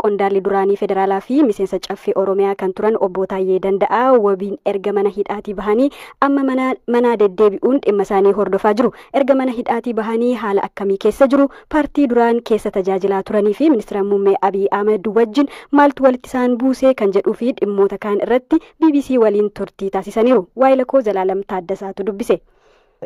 qondaalli duraanii federaalaa fi miseensa caffee Oromiyaa kan turan obbo Taayyee Danda'aa wabiin erga mana hidhaatii bahanii amma mana deddeebi'uun dhimma isaanii hordofaa jiru. Erga mana hidhaatii bahanii haala akkamii keessa jiru? Paartii duraan keessa tajaajilaa turanii fi ministeera muummee Abiy Ahmed wajjin maaltu walitti isaan buusee kan jedhuu fi dhimmoota kaan irratti BBC waliin turtii taasisaniiru. Waayilakoo Zalaalam Taaddasaatu dubbise.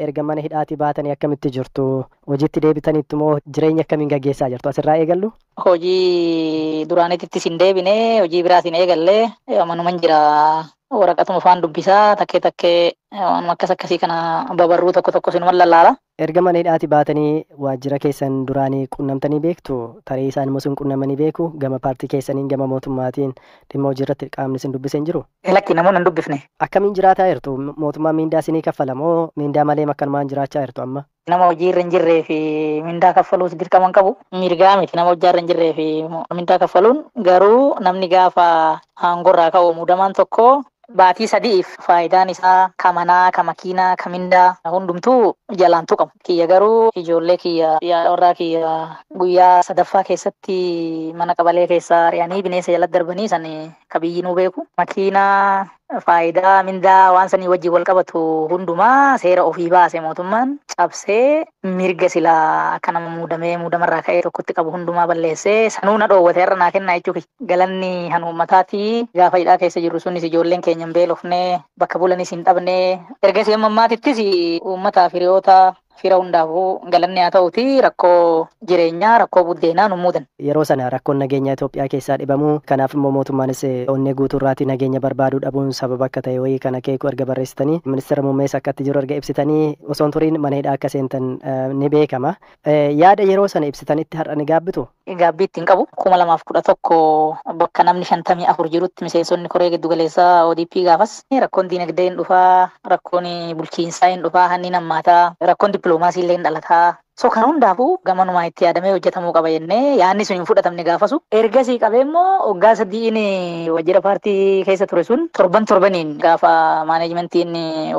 Erga mana hidhaatii baatanii akkamitti jirtu? Hojiitti deebitanitti moo jireenya akkamiin gaggeessaa jirtu? Asirraa eegallu? Hojii duraanittis hin deebine, hojii biraatiin eegallee manuman jira. Waraqatuma faan dubbisaa takkee waan akkasii kana babarruu tokko sinuman lallaala. Erga mana hidhaatii baatanii waajjira keessan duraanii qunnamtanii beektu? Tarii isaan immoo sun qunnamanii beeku? Gama paartii keessaniin gama mootummaatiin dhimma hojii irratti qaamni isin dubbisee hin jiru? Lakki namoonni hin dubbifne. Akkamiin jiraataa jirtu? Mootummaan miindaa isinii kaffala moo miindaa malee akkanumaan jiraachaa jirtu amma? Nama hojii irra hin jirree fi miindaa kaffaluus dirqama qabu. Mirgaa miti nama hojii irra hin jirree fi miindaa kaffaluun garuu namni gaafa aangorraa ka'u muudamaan tokko baatii sadiif faayidaan isaa ka manaa, ka makiinaa, ka mindaa hundumtuu jalaan tuqamu. Kiyya garuu ijoollee kiyya warraa kiyya guyyaa sadaffaa keessatti mana qabalee keessaa ari'anii bineensa jala darbanii san ka biyyinuu beeku. Makiinaa faayidaa mindaa waan sanii wajjin wal qabatu hundumaa seera ofii baase mootummaan cabsee mirga silaa akka nama muudamarraa ka'ee tokkotti qabu hundumaa balleessee sanuu na dhoowwate irra naa kennaa jechuudha. Galanni han uummataati gaafa hidhaa keessa jirru sunis ijoolleen keenya hin beelofne bakka bulanis hin dhabne ergasii amma ammaatittis uummataa hiriyoota fira hundaafuu galanni haa ta'uti rakkoo jireenyaa rakkoo buddeenaa nu muudan. Yeroo sana rakkoon nageenya Itoophiyaa keessaa dhibamuu kanaaf immoo mootummaanis onnee guutuurraatii nageenya barbaaduu dhabuun sababa akka ta'e wayii kana keeku erga barreessitanii ministeera muummees akkatti jiru erga ibsitanii osoon turiin mana hidhaa akka seentan ni beekama. Yaada yeroo sana ibsitanitti har'a ni gaabbitu? Gaabbii ittiin qabu 2011 bakka namni 54 jirutti miseensonni koree giddu galeessaa ODP gaafas rakkoon diinagdee hin dhufaa, rakkoon bulchiinsaa hin dhufaa, hanni nammaataa, rakkoon dippiloomaasii illee hin dhalataa. So kan hundaafuu gamanumaa itti yaadamee hojjetamuu qaba jennee yaadni sun hin fudhatamne gaafasu. Ergasii qabee immoo waggaa sadiin waajjira paartii keessa ture sun torbaniin gaafa maaneejmentiin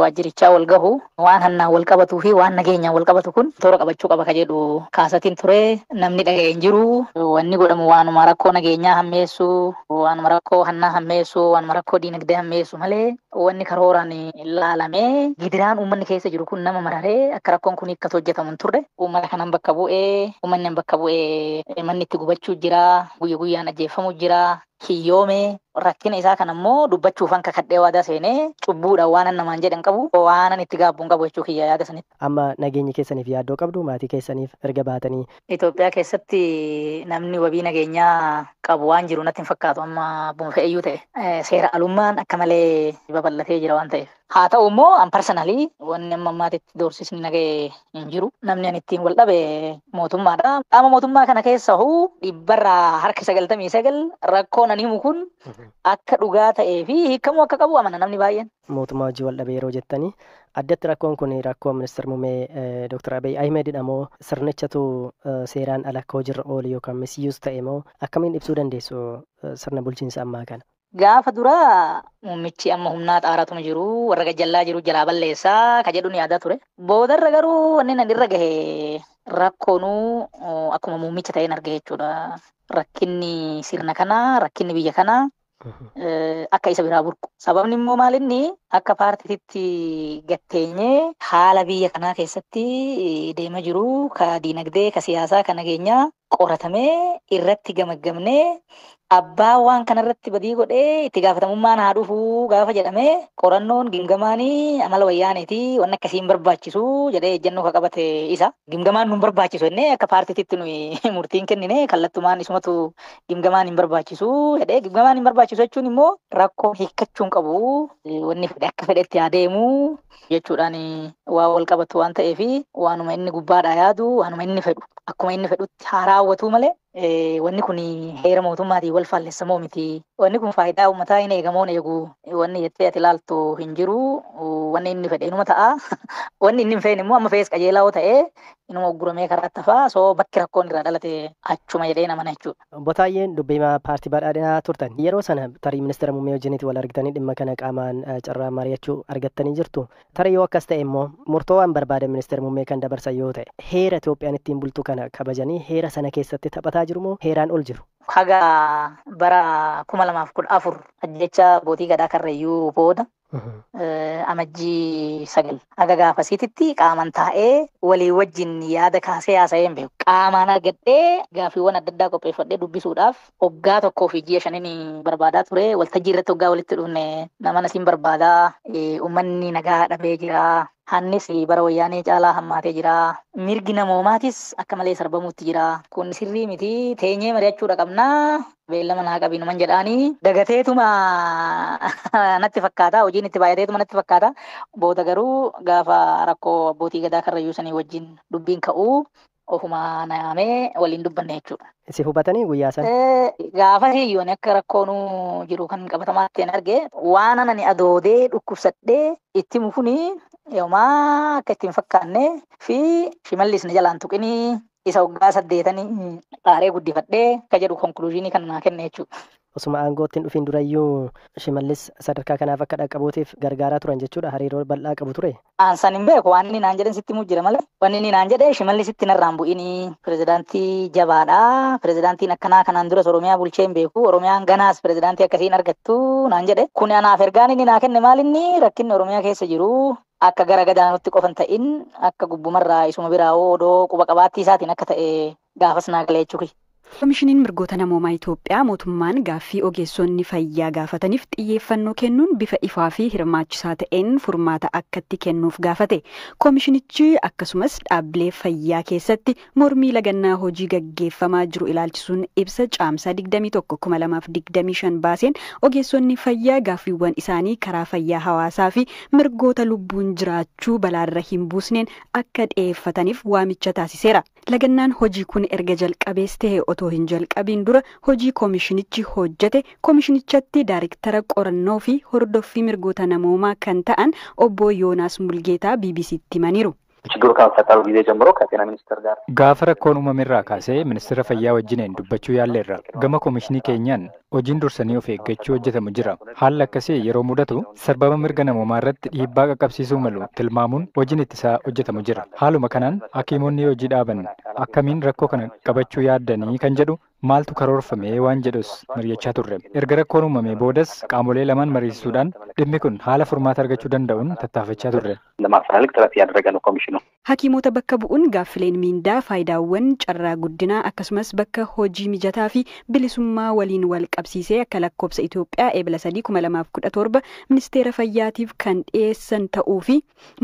waajjirichaa wal gahu waan hannaan wal qabatuu fi waan nageenyaan wal qabatu kun toora qabachuu qaba ka jedhu kaasatiin ture. Namni dhaga'ee hin jiru. Wanni godhamu waanuma rakkoo nageenyaa hammeessu, waanuma rakkoo hannaa hammeessu, waanuma rakkoo diinagdee hammeessu malee wanni karooraan ilaalamee gidiraan uummanni keessa jiru kun nama mararee akka rakkoon kun hiikkatu hojjetamu hin turre. Uummata kanan bakka bu'ee, uummanni bakka bu'ee manni itti gubachuu jira, guyyaan ajjeefamuu jira, hiyyoome rakkina isaa kan ammoo dubbachuuf hanka kadhee waadaa seenee cubbuudhaan waan namaan jedhan qabu waan itti gaabbuun qabu jechuu kiyya yaada sanitti. Amma nageenya keessaniif yaaddoo qabdu maatii keessaniif erga baatanii? Itoophiyaa keessatti namni wabii nageenyaa qabu waan jiru natti hin fakkaatu amma buunfeeyyuu ta'e seera alummaan akka malee babal'atee jira waan ta'eef. Haa ta'u immoo an parsanalii wanni amma ammaatitti doorsisni nagee hin jiru. Namni an ittiin wal dhabe mootummaadha. Qaama mootummaa kana keessa dhibbarraa harka 99 rakkoon ani himu kun akka dhugaa ta'ee fi hiikamuu akka qabu amana namni baay'een. Mootummaa hojii wal dhabe yeroo jettanii addatti rakkoon kun rakkoo ministeera muummee Dr. Abiy Ahmedidha moo sirnichatu seeraan ala akka hojiirra oolu yookaan misiyuus ta'e moo akkamiin ibsuu dandeessu sirna bulchiinsa ammaa kana? Gaafa dura muummichi amma humnaa xaaratu jiru warra gajjallaa jiru jalaa balleessaa ka jedhuun yaadaa ture. Boodarra garuu wanni nan irra gahe rakkoonuu akkuma muummicha ta'een arge jechuudha. Rakkinni sirna kanaa, rakkinni biyya kanaa akka isa biraa burqu. Sababni immoo maalinni akka paartiitti gatteenyee haala biyya kanaa keessatti deema jiru ka diinagdee, ka siyaasaa, ka nageenyaa qoratamee irratti gamaggamnee abbaa waan kanarratti badii godhee itti gaafatamummaan haa dhufu gaafa jedhamee qorannoon gimgamaanii amala wayyaaneeti waan akkasiin barbaachisu jedhee ejjennoo ka qabate isa. Gimgamaan nun barbaachisu jennee akka paartiitti nuyi murtiin kennine kallattumaan isumatu gimgamaan hin barbaachisu jedhee gimgamaan hin barbaachisu jechuun immoo rakkoon hiikkachuun qabu wanni fedhe akka fedhetti adeemu jechuudhaan waa wal qabatu waan ta'eef waanuma inni gubbaadhaa yaadu waanuma inni fedhu akkuma inni fedhutti haa raawwatu malee wanni kun heera mootummaatiin wal faallessamoo miti. Wanni kun faayidaa uummataa hin eegamoon eegu wanni jettee ati ilaaltu hin jiru. Wanni inni fedhe inuma ta'a. Wanni inni hin feene immoo amma fees qajeelaa yoo ta'e inuma ugguramee karaatti hafaa soo bakki rakkoon irraa dhalate achuma jedhee namana jechuudha. Obbo Taayyeen dubbimaa paartii badhaadhinaa turtan yeroo sana tarii ministeera muummee wajjinitti wal argitanii dhimma kana qaamaan carraa mari'achuu argattanii jirtu. Tarii yoo akkas ta'e immoo murtoo waan barbaadan ministeera muummee kan dabarsan yoo ta'e heera Itoophiyaan ittiin bultu kana kabajanii heera sana keessatti taphataa jiru moo heeraan ol jiru? haga bara 2014 ajjecha abbootii gadaa Karrayyuu booda amajjii 9 haga gaafasiititti qaaman taa'ee walii wajjin yaada kaasee haasa'ee hin beeku. Qaamaan argadhee gaaffiiwwan adda addaa qopheeffadhee dubbisuudhaaf waggaa tokkoo fi ji'a 5 barbaadaa ture. Waltajjii irratti waggaa walitti dhufne nama nasiin barbaadaa uummanni nagaa dhabee jira. Hannis bara wayyaanee caalaa hammaatee jira. Mirgi namoomaatis akka malee sarbamuutti jira. Kun sirrii miti teenyee mari'achuudha qabnaa. Beellama naa qabiinuman jedhaanii dagateetuma natti fakkaata. Hojiin itti baay'ateetuma natti fakkaata. Booda garuu gaafa rakkoo abbootii gadaa Karrayyuu sanii wajjin dubbiin ka'uu ofuma naamee waliin dubbanne jechuudha. Si hubatanii guyyaa sana? Gaafa hiyyoon akka rakkoonuu jiru kan qabatamaatti hin arge waan ani adoodee dhukkubsadhee itti mufunii yoomaa akka ittiin fakkaanne fi shimallisni jalaan tuqinii isa waggaa 8 xaaree guddifadhee ka jedhu konkuluuziinii kan naa kenne jechuudha. Osuma aangootti hin dhufin durayyuu Shimallis sadarkaa kanaaf akka dhaqqabuutiif gargaaraa turan jechuudha. Hariiroo bal'aa qabu ture. Aansan hin beeku waan inni naan jedhan sitti muu jira malee. Wanni inni naan jedhe Shimallisitti narraan bu'inii pirezidaantii jabaadha. Pirezidaantiin akkanaa kanaan duras Oromiyaa bulchee hin beeku. Oromiyaan ganaas pirezidaantii akkasiin argattu naan jedhe. Kun anaaf ergaan inni naa kenne maal inni rakkinni Oromiyaa keessa jiru. Akka gara gadaanutti qofan ta'in akka gubbumarraa isuma biraa odoo quba qabaattii isaatiin akka ta'e gaafas naa galee jechuudha. Koomishiniin mirgoota namoomaa Itoophiyaa mootummaan gaaffii ogeessonni fayyaa gaafataniif xiyyeeffannoo kennuun bifa ifaa fi hirmaachisaa ta'een furmaata akkatti kennuuf gaafate. Koomishinichi akkasumas dhaabbilee fayyaa keessatti mormii lagannaa hojii gaggeeffamaa jiru ilaalchisuun ibsa caamsaa 21/2025 baaseen ogeessonni fayyaa gaaffiiwwan isaanii karaa fayyaa hawaasaa fi mirgoota lubbuun jiraachuu balaarra hin buusneen akka dhiyeeffataniif waamicha taasiseera. Lagannaan hojii kun erga jalqabees ta'e otoo hin jalqabiin dura hojii koomishinichi hojjete koomishinichatti daariktara qorannoo fi hordoffii mirgoota namoomaa kan ta'an obbo Yoonaas Mulgeetaa BBC'tti himaniiru. ችግሩ ከመፈጠሩ ጊዜ ጀምሮ ከጤና ሚኒስቴር ጋር gaafa rakkoon uumamerraa kaasee ministeera fayyaa wajjineen dubbachuu yaalleerra. Gama koomishinii keenyaan hojiin dursanii of eeggachuu hojjetamu jira. Haalli akkasii yeroo mudatu sarbama mirga namoomaa irratti dhiibbaa qaqqabsiisuu malu tilmaamuun hojiin ittisaa hojjetamu jira. Haaluma kanaan hakiimonni hojii dhaaban akkamiin rakkoo kana qabachuu yaaddanii kan jedhu maaltu karoorfame waan jedhus mari'achaa turre. Erga rakkoon uumamee boodas qaamolee lamaan mariisisuudhaan dhimmi kun haala furmaata argachuu danda'uun tattaafachaa turre. ለማፈላለግ ጥረት እያደረገ ነው ኮሚሽኑ። Hakiimota bakka bu'uun gaaffileen miindaa faayidaawwan carraa guddinaa akkasumas bakka hojii mijataa fi bilisummaa waliin wal qabsiisee akka lakkoobsa Itoophiyaa eebila 3/2017 ministeera fayyaatiif kan dhiyeessan ta'uu fi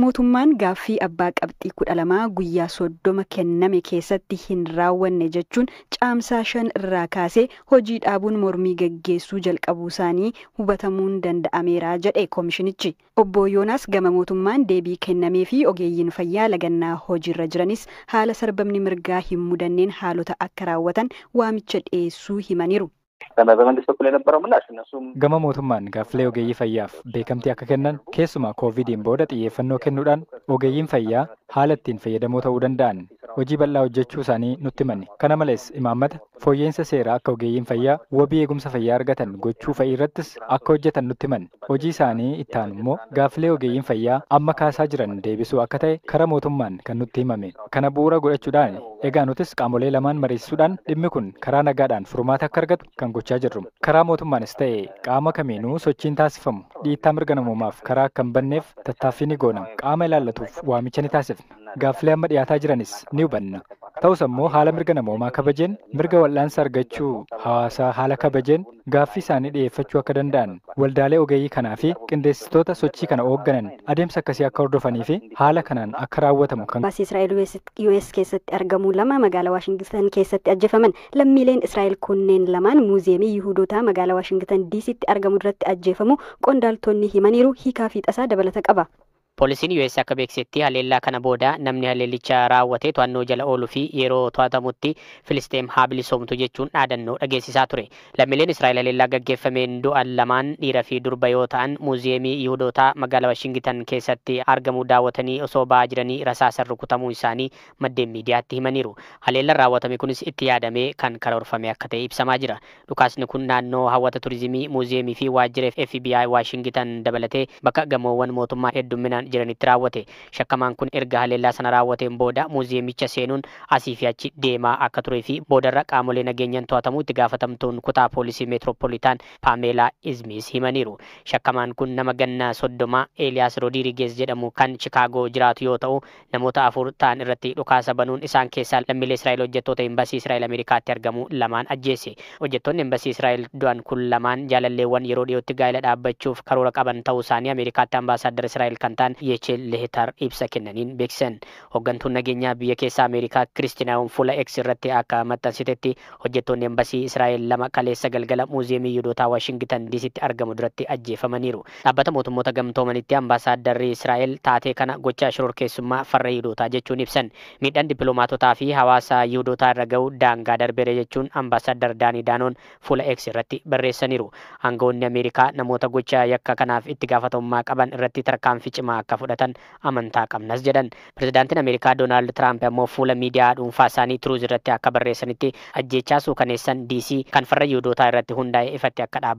mootummaan gaaffii abbaa qabxii 12 guyyaa 30 kenname keessatti hin raawwanne jechuun caamsaa 5 irraa kaasee hojii dhaabuun mormii gaggeessuu jalqabuu isaanii hubatamuun danda'ameera jedhe koomishinichi. Obbo Yoonaas gama mootummaan deebii kennamee fi ogeeyyiin fayyaa lagannaa hojiirra jiranis haala sarbamni mirgaa hin mudanneen haalota akka raawwatan waamicha dhiyeessuu himaniiru. በመንግስት በኩል የነበረው ምላሽ እነሱም Gama mootummaan gaaffilee ogeeyyii fayyaaf beekamtii akka kennan keessumaa koovidiin booda xiyyeeffannoo kennuudhaan ogeeyyiin fayyaa haala ittiin fayyadamoo ta'uu danda'an hojii bal'aa hojjechuu isaanii nutti himanne. Kana malees imaammata fooyyeensa seeraa akka ogeeyyiin fayyaa wabii eegumsa fayyaa argatan gochuu fa'i irrattis akka hojjetan nutti himanne. Hojii isaanii itti aanu immoo gaaffilee ogeeyyiin fayyaa amma kaasaa jiran deebisuu akka ta'e karaa mootummaan kan nutti himame. Kana bu'uura godhachuudhaan egaa nutis qaamolee lamaan mariisisuudhaan dhimmi kun karaa nagaadhaan furmaata akka argatu kan gochaa jirru. Karaa mootummaanis ta'e qaama kamiinuu sochiin taasifamu dhiittaa mirga namoomaaf karaa akka hin banneef tattaaffii ni goona. Qaama ilaallatuuf waamicha ni taasifna. Gaaffilee amma dhiyaataa jiranis ni hubanna. Ta'us ammoo haala mirga namoomaa kabajeen mirga wal'aansa argachuu hawaasaa haala kabajeen gaaffii isaanii dhiyeeffachuu akka danda'an waldaalee ogeeyyii kanaa fi qindeessitoota sochii kana hoogganan adeemsa akkasii akka hordofanii fi haala kanaan akka raawwatamu kan Baasii Israa'el US keessatti argamu lama magaalaa Waashingtan keessatti ajjeefaman. Lammiileen Israa'el kunneen lamaan muuziyeemii Yihuudootaa magaalaa Waashingtan DC'tti argamu irratti ajjeefamu qondaaltonni himaniiru. Hiikaa fi tasaa dabalata qaba. Poolisiin US akka beeksisetti haleellaa kana booda namni haleellicha raawwate to'annoo jala ooluu fi yeroo to'atamutti Filisxeem haa bilisoomtu jechuun dhaadannoo dhageessisaa ture. Lammiileen Israa'el haleellaa gaggeeffameen du'an lamaan dhiira fi durba yoo ta'an muuziyeemii Yihuudootaa magaalaa Waashingtan keessatti argamu daawwatanii osoo ba'aa jiranii rasaasaan rukutamuu isaanii maddeen miidiyaatti himaniiru. Haleellaan raawwatame kunis itti yaadamee kan karoorfame akka ta'e ibsamaa jira. Dhukaasni kun naannoo hawwata turizimii muuziyeemii fi waajjira FBI Waashingtan dabalatee bakka gamoowwan mootummaa hedduminaan shakkamaan jiranitti raawwate. Shakkamaan kun erga haleellaa sana raawwateen booda muuziyeemicha seenuun asii fi achi deemaa akka turee fi boodarra qaamolee nageenyaan to'atamuu itti gaafatamtuun kutaa poolisii meetiroopolitaan Paameelaa Izmiis himaniiru. Shakkamaan kun nama ganna 30 Eeliyaas Roodirigeez jedhamu kan Chikaagoo jiraatu yoo ta'u namoota 4 ta'an irratti dhukaasa banuun isaan keessaa lammiilee Israa'el hojjettoota Embasii Israa'el Ameerikaatti argamu lamaan ajjeese. Hojjettoonni Embasii Israa'el du'an kun lamaan jaalalleewwan yeroo dhiyootti gaa'ela dhaabbachuuf karoora qaban ta'uu isaanii Ameerikaatti ambaasaadara Israa'el kan ta'an Yeechel Lehetar ibsa kennaniin beeksisan. Hooggantuun nageenyaa biyya keessaa Ameerikaa Kiristinaawun fuula X irratti akka maxxansitetti hojjettoonni Embasii Israa'el lama kaleessa galgala muuziyeemii Yihuudootaa Waashingitan DC'tti argamu duratti ajjeefamaniiru. Dhaabbata mootummoota gamtoomanitti ambaasaaddarri Israa'el taatee kana gochaa shororkeessummaa farra Yihudootaa jechuun ibsan. Miidhaan dippiloomaatotaa fi hawaasa Yihudootaa irra ga'u daangaa darbeera jechuun ambaasaadar Daanii Daanoon fuula X irratti barreessaniiru. Aangawoonni Ameerikaa namoota gochaa yakka kanaaf itti gaafatamummaa qaban irratti tarkaanfii cimaa akka fudhatan amantaa qabnas jedhan. Pirezidaantiin Ameerikaa Doonaald Tiraamp ammoo fuula miidiyaa dhuunfaa isaanii Truuz irratti akka barreessanitti ajjeechaa suukaneessan DC kan farra Yihudootaa irratti hundaa'e ifatti akka dhaabbatan